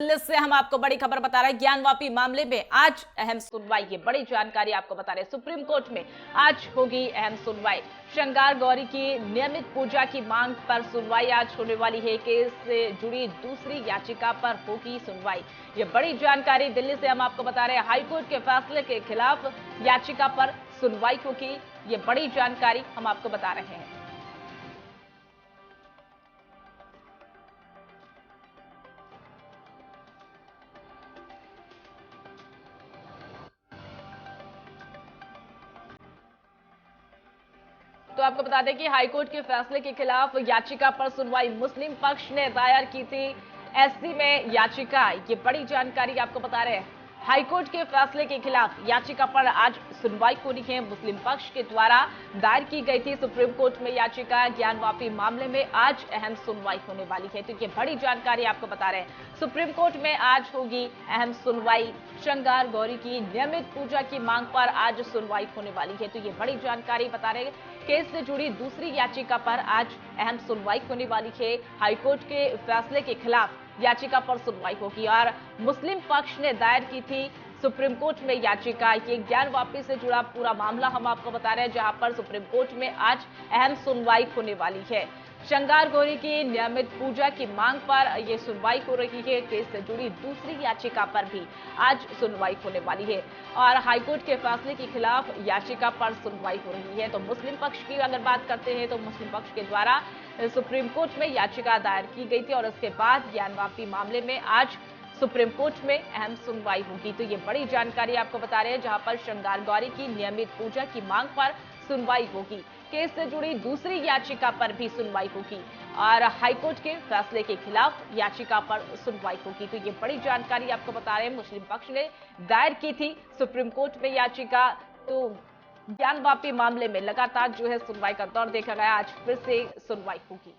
दिल्ली से हम आपको बड़ी खबर बता रहे हैं। ज्ञानवापी मामले में आज अहम सुनवाई, ये बड़ी जानकारी आपको बता रहे हैं। सुप्रीम कोर्ट में आज होगी अहम सुनवाई। श्रृंगार गौरी की नियमित पूजा की मांग पर सुनवाई आज होने वाली है। केस से जुड़ी दूसरी याचिका पर होगी सुनवाई। ये बड़ी जानकारी दिल्ली से हम आपको बता रहे हैं। हाईकोर्ट के फैसले के खिलाफ याचिका पर सुनवाई होगी। ये बड़ी जानकारी हम आपको बता रहे हैं। तो आपको बता दें कि हाईकोर्ट के फैसले के खिलाफ याचिका पर सुनवाई मुस्लिम पक्ष ने दायर की थी एससी में याचिका। ये बड़ी जानकारी आपको बता रहे हैं। हाईकोर्ट के फैसले के खिलाफ याचिका पर आज सुनवाई होनी है। मुस्लिम पक्ष के द्वारा दायर की गई थी सुप्रीम कोर्ट में याचिका। ज्ञानवापी मामले में आज अहम सुनवाई होने वाली है। तो ये बड़ी जानकारी आपको बता रहे हैं। सुप्रीम कोर्ट में आज होगी अहम सुनवाई। श्रृंगार गौरी की नियमित पूजा की मांग पर आज सुनवाई होने वाली है। तो ये बड़ी जानकारी बता रहे हैं। केस से जुड़ी दूसरी याचिका पर आज अहम सुनवाई होने वाली है। हाईकोर्ट के फैसले के खिलाफ याचिका पर सुनवाई होगी और मुस्लिम पक्ष ने दायर की थी सुप्रीम कोर्ट में याचिका। ये ज्ञानवापी से जुड़ा पूरा मामला हम आपको बता रहे हैं, जहां पर सुप्रीम कोर्ट में आज अहम सुनवाई होने वाली है। श्रृंगार गौरी की नियमित पूजा की मांग पर यह सुनवाई हो रही है। केस से जुड़ी दूसरी याचिका पर भी आज सुनवाई होने वाली है और हाईकोर्ट के फैसले के खिलाफ याचिका पर सुनवाई हो रही है। तो मुस्लिम पक्ष की अगर बात करते हैं तो मुस्लिम पक्ष के द्वारा सुप्रीम कोर्ट में याचिका दायर की गई थी और उसके बाद ज्ञानवापी मामले में आज सुप्रीम कोर्ट में अहम सुनवाई होगी। तो ये बड़ी जानकारी आपको बता रहे हैं, जहां पर श्रृंगार गौरी की नियमित पूजा की मांग पर सुनवाई होगी। केस से जुड़ी दूसरी याचिका पर भी सुनवाई होगी और हाईकोर्ट के फैसले के खिलाफ याचिका पर सुनवाई होगी। तो ये बड़ी जानकारी आपको बता रहे हैं। मुस्लिम पक्ष ने दायर की थी सुप्रीम कोर्ट में याचिका। तो ज्ञानवापी मामले में लगातार जो है सुनवाई का दौर देखा गया। आज फिर से सुनवाई होगी।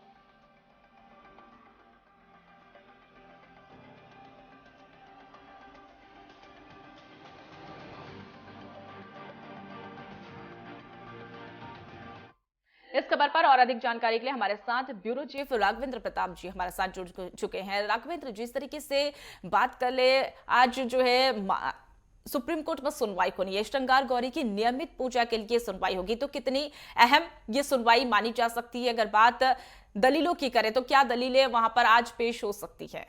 इस खबर पर और अधिक जानकारी के लिए हमारे साथ ब्यूरो चीफ राघवेंद्र प्रताप जी हमारे साथ जुड़ चुके हैं। राघवेंद्र, जिस तरीके से बात कर ले, आज जो है सुप्रीम कोर्ट में सुनवाई होनी है। श्रृंगार गौरी की नियमित पूजा के लिए सुनवाई होगी, तो कितनी अहम ये सुनवाई मानी जा सकती है? अगर बात दलीलों की करें तो क्या दलीलें वहां पर आज पेश हो सकती है?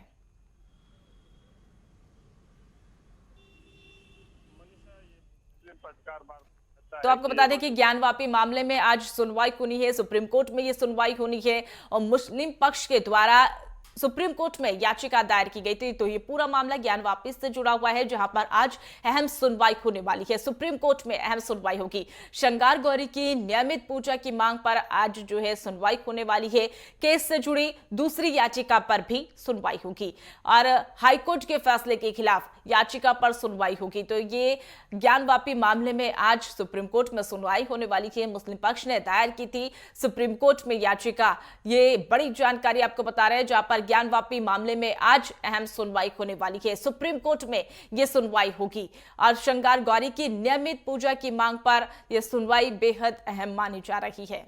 तो आपको बता दें कि ज्ञानवापी मामले में आज सुनवाई होनी है। सुप्रीम कोर्ट में ये सुनवाई होनी है और मुस्लिम पक्ष के द्वारा सुप्रीम कोर्ट में याचिका दायर की गई थी। तो ये पूरा मामला ज्ञानवापी से जुड़ा हुआ है, जहां पर आज अहम सुनवाई होने वाली है। सुप्रीम कोर्ट में अहम सुनवाई होगी। श्रृंगार गौरी की नियमित पूजा की मांग पर आज जो है सुनवाई होने वाली है। केस से जुड़ी दूसरी याचिका पर भी सुनवाई होगी और हाईकोर्ट के फैसले के खिलाफ याचिका पर सुनवाई होगी। तो ये ज्ञानवापी मामले में आज सुप्रीम कोर्ट में सुनवाई होने वाली है। मुस्लिम पक्ष ने दायर की थी सुप्रीम कोर्ट में याचिका। ये बड़ी जानकारी आपको बता रहे हैं, जहां पर ज्ञानवापी मामले में आज अहम सुनवाई होने वाली है। सुप्रीम कोर्ट में यह सुनवाई होगी और श्रृंगार गौरी की नियमित पूजा की मांग पर यह सुनवाई बेहद अहम मानी जा रही है।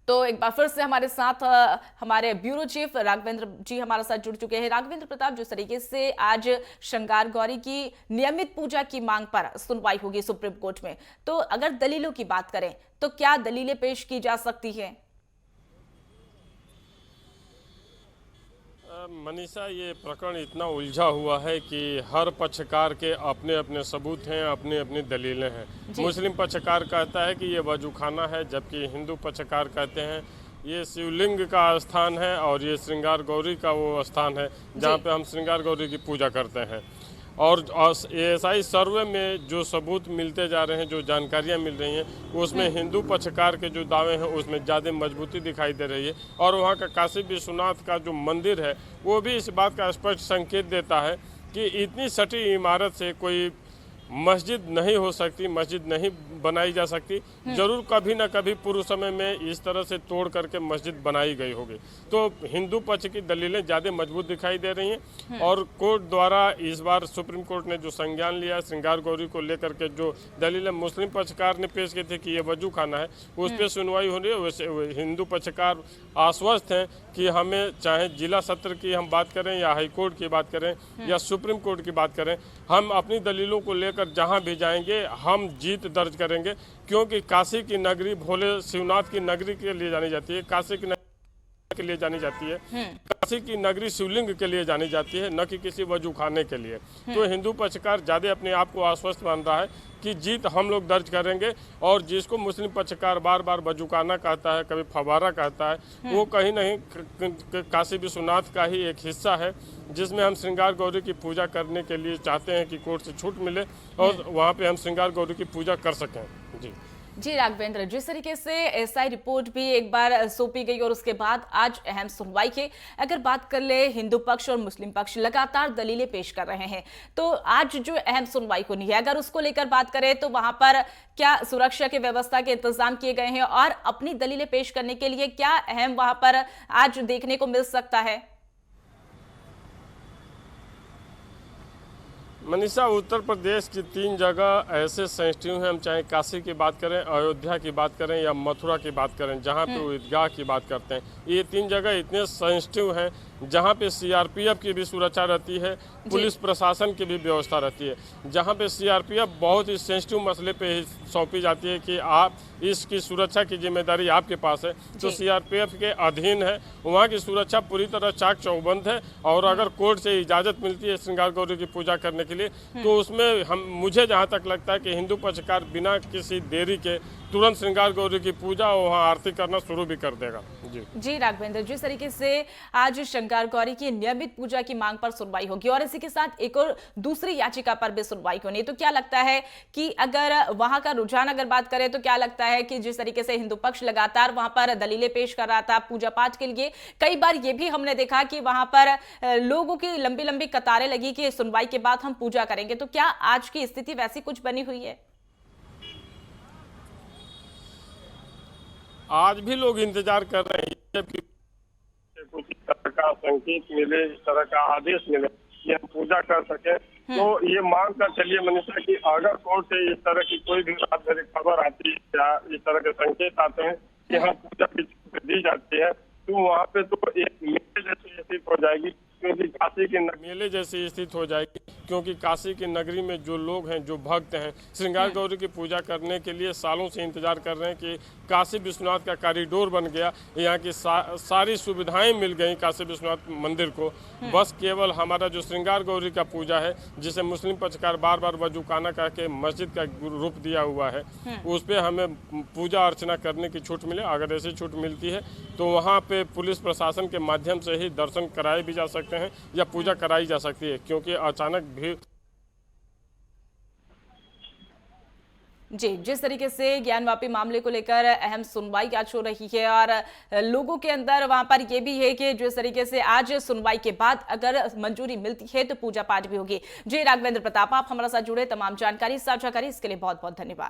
तो एक बार फिर से हमारे साथ हमारे ब्यूरो चीफ राघवेंद्र जी हमारे साथ जुड़ चुके हैं। राघवेंद्र प्रताप, जिस तरीके से आज श्रृंगार गौरी की नियमित पूजा की मांग पर सुनवाई होगी सुप्रीम कोर्ट में, तो अगर दलीलों की बात करें तो क्या दलीलें पेश की जा सकती हैं? मनीषा, ये प्रकरण इतना उलझा हुआ है कि हर पक्षकार के अपने अपने सबूत हैं, अपनी अपनी दलीलें हैं। मुस्लिम पक्षकार कहता है कि ये वजूखाना है, जबकि हिंदू पक्षकार कहते हैं ये शिवलिंग का स्थान है और ये श्रृंगार गौरी का वो स्थान है जहाँ पे हम श्रृंगार गौरी की पूजा करते हैं। और एएसआई सर्वे में जो सबूत मिलते जा रहे हैं, जो जानकारियां मिल रही हैं, उसमें हिंदू पक्षकार के जो दावे हैं उसमें ज़्यादा मजबूती दिखाई दे रही है। और वहाँ का काशी विश्वनाथ का जो मंदिर है वो भी इस बात का स्पष्ट संकेत देता है कि इतनी सटी इमारत से कोई मस्जिद नहीं हो सकती, मस्जिद नहीं बनाई जा सकती। जरूर कभी ना कभी पूर्व समय में इस तरह से तोड़ करके मस्जिद बनाई गई होगी। तो हिंदू पक्ष की दलीलें ज़्यादा मजबूत दिखाई दे रही हैं और कोर्ट द्वारा इस बार सुप्रीम कोर्ट ने जो संज्ञान लिया श्रृंगार गौरी को लेकर के, जो दलीलें मुस्लिम पक्षकार ने पेश की थी कि ये वजू खाना है, उस पर सुनवाई हो रही है। वैसे हिंदू पक्षकार आश्वस्त हैं कि हमें चाहे जिला सत्र की हम बात करें या हाई कोर्ट की बात करें या सुप्रीम कोर्ट की बात करें, हम अपनी दलीलों को लेकर जहां भी जाएंगे हम जीत दर्ज करेंगे। क्योंकि काशी की नगरी भोले शिवनाथ की नगरी के लिए जानी जाती है, काशी की के लिए जानी जाती है, काशी की नगरी शिवलिंग के लिए जानी जाती है, न कि किसी वजू खाने के लिए। तो हिंदू पक्षकार ज्यादा अपने आप को आश्वस्त मान रहा है कि जीत हम लोग दर्ज करेंगे। और जिसको मुस्लिम पक्षकार बार बार वजूखाना कहता है, कभी फवारा कहता है, वो कहीं नहीं काशी विश्वनाथ का ही एक हिस्सा है, जिसमें हम श्रृंगार गौरी की पूजा करने के लिए चाहते हैं कि कोर्ट से छूट मिले और वहाँ पे हम श्रृंगार गौरी की पूजा कर सकें। जी राघवेंद्र, जिस तरीके से एसआई रिपोर्ट भी एक बार सौंपी गई और उसके बाद आज अहम सुनवाई की अगर बात कर ले, हिंदू पक्ष और मुस्लिम पक्ष लगातार दलीलें पेश कर रहे हैं। तो आज जो अहम सुनवाई होनी है, अगर उसको लेकर बात करें तो वहां पर क्या सुरक्षा की व्यवस्था के इंतजाम किए गए हैं और अपनी दलीलें पेश करने के लिए क्या अहम वहां पर आज देखने को मिल सकता है? मनीषा, उत्तर प्रदेश की 3 जगह ऐसे सेंसिटिव हैं, हम चाहे काशी की बात करें, अयोध्या की बात करें या मथुरा की बात करें, जहां पे वो ईदगाह की बात करते हैं। ये 3 जगह इतने सेंसिटिव हैं जहां पे सीआरपीएफ की भी सुरक्षा रहती है, पुलिस प्रशासन की भी व्यवस्था रहती है। जहां पे सीआरपीएफ बहुत ही सेंसिटिव मसले पे सौंपी जाती है कि आप इसकी सुरक्षा की जिम्मेदारी आपके पास है, तो सीआरपीएफ के अधीन है। वहाँ की सुरक्षा पूरी तरह चाक चौबंद है और अगर कोर्ट से इजाज़त मिलती है श्रृंगार गौरी की पूजा करने के लिए, तो उसमें मुझे जहाँ तक लगता है कि हिंदू पक्षकार बिना किसी देरी के तुरंत श्रृंगार गौरी की पूजा और वहाँ आरती करना शुरू भी कर देगा। जी राघवेंद्र, जिस तरीके से आज श्रृंगार गौरी की नियमित पूजा की मांग पर सुनवाई होगी और इसी के साथ एक और दूसरी याचिका पर भी सुनवाई होनी है, तो क्या लगता है कि अगर वहां का रुझान अगर बात करें तो क्या लगता है कि जिस तरीके से हिंदू पक्ष लगातार वहां पर दलीलें पेश कर रहा था पूजा पाठ के लिए, कई बार ये भी हमने देखा कि वहां पर लोगों की लंबी लंबी कतारें लगी कि सुनवाई के बाद हम पूजा करेंगे, तो क्या आज की स्थिति वैसी कुछ बनी हुई है? आज भी लोग इंतजार कर रहे हैं जबकि कुछ इस तरह का संकेत मिले, इस तरह का आदेश मिले कि हम पूजा कर सके। तो ये मांग कर चलिए मनीषा कि अगर कोर्ट से इस तरह की कोई भी रात भर खबर आती है या इस तरह के संकेत आते हैं कि हाँ पूजा की छूट दी जाती है, तो वहाँ पे तो एक मेले जैसी स्थिति हो जाएगी, क्योंकि काशी के मेले जैसी स्थिति हो जाएगी। क्योंकि काशी की नगरी में जो लोग हैं, जो भक्त हैं, श्रृंगार गौरी की पूजा करने के लिए सालों से इंतजार कर रहे हैं कि काशी विश्वनाथ का कॉरिडोर बन गया, यहाँ की सारी सुविधाएं मिल गई काशी विश्वनाथ मंदिर को। बस केवल हमारा जो श्रृंगार गौरी का पूजा है, जिसे मुस्लिम पक्षकार बार बार वजूखाना कह के मस्जिद का रूप दिया हुआ है, उस पर हमें पूजा अर्चना करने की छूट मिले। अगर ऐसी छूट मिलती है तो वहाँ पे पुलिस प्रशासन के माध्यम से ही दर्शन कराए भी जा सकते हैं या पूजा कराई जा सकती है, क्योंकि अचानक भीड़। जी, जिस तरीके से ज्ञानवापी मामले को लेकर अहम सुनवाई आज हो रही है और लोगों के अंदर वहां पर यह भी है कि जिस तरीके से आज सुनवाई के बाद अगर मंजूरी मिलती है तो पूजा पाठ भी होगी। जी राघवेंद्र प्रताप, आप हमारे साथ जुड़े, तमाम जानकारी साझा करी, इसके लिए बहुत बहुत धन्यवाद।